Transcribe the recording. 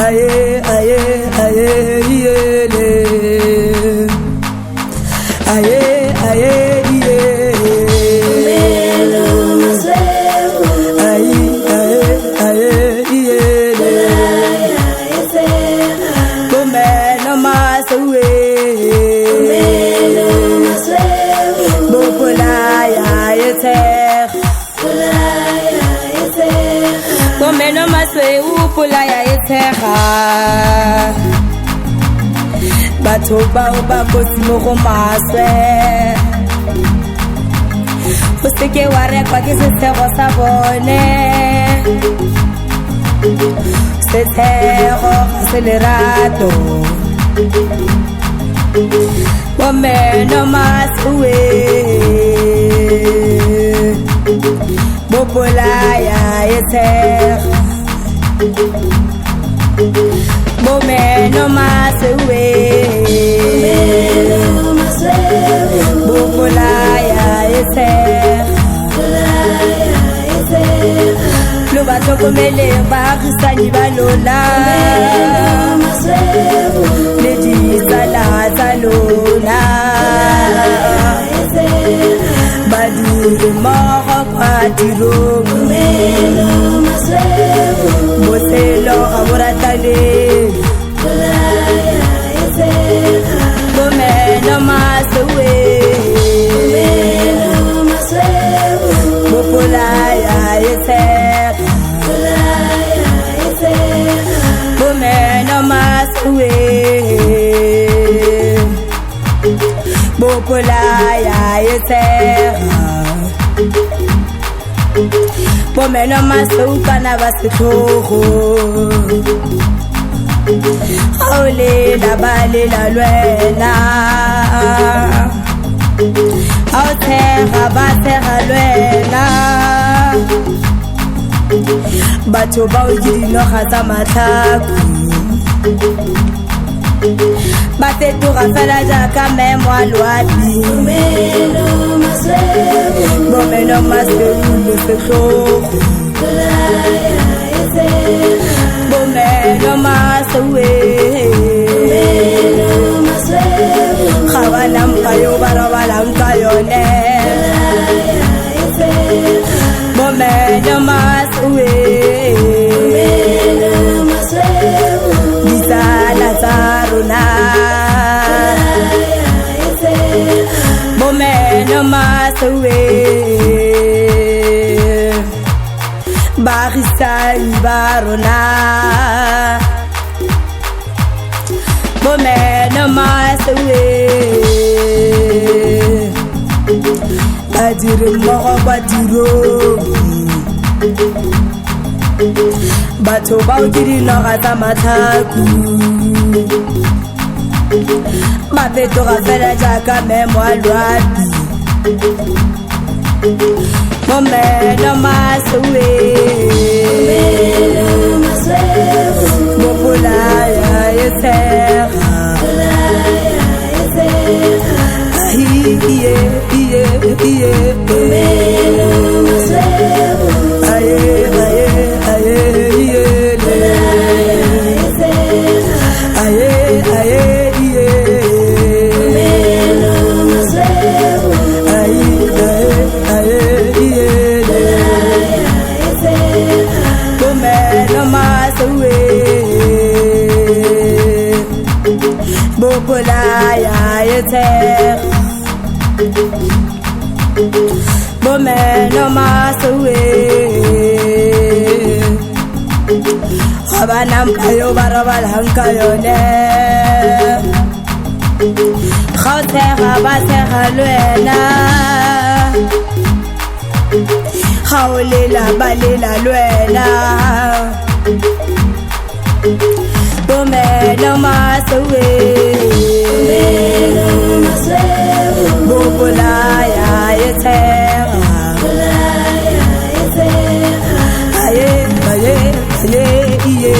aye aye aye yele aye aye yele aye aye yele kumeno maswe bopolaya yete kumeno maswe upolaya yetega batho bao ba kotsi mo go maswe o seke wa rekwa ke sethego sa bone sethego ga se lerato bomeno maswe bopolaya yetega bomeno maswe bopolaya yetega lo ba tlhokomele baagisani ba lona le disala tsa lona badiri mmogo kwa tirong botshelo ga bo rataneng bomeno maswe bopolaya yetega bomeno maswe bopolaya yetega bomeno masukana ba setlogo o lela ba lela lwena o thega ba thega lwena batho ba o dinoga tsa matlhako ba fetoga fela jaaka memo a loapi bomeno maswe le setlogo bomeno maswe ga bana mpa yo ba robalang ka yone bomeno maswe disala tsa rona bomeno maswe baagisani ba rona bomeno maswe badiri mmogo kwa tirong batho bao ke dinoga tsa matlhako ba fetoga fela jaaka memo a loapi bomeno maswe bopolaya yetega iye iye iye aye aye aye yele aye aye iye aye aye yele bomeno maswe bopolaya yetega bomeno maswe ga bana mpa yo ba robalang ka yone ga o thega ba thega lwena ga o lela ba lela lwena bomeno maswe bopolaya yetega aye aye aye iye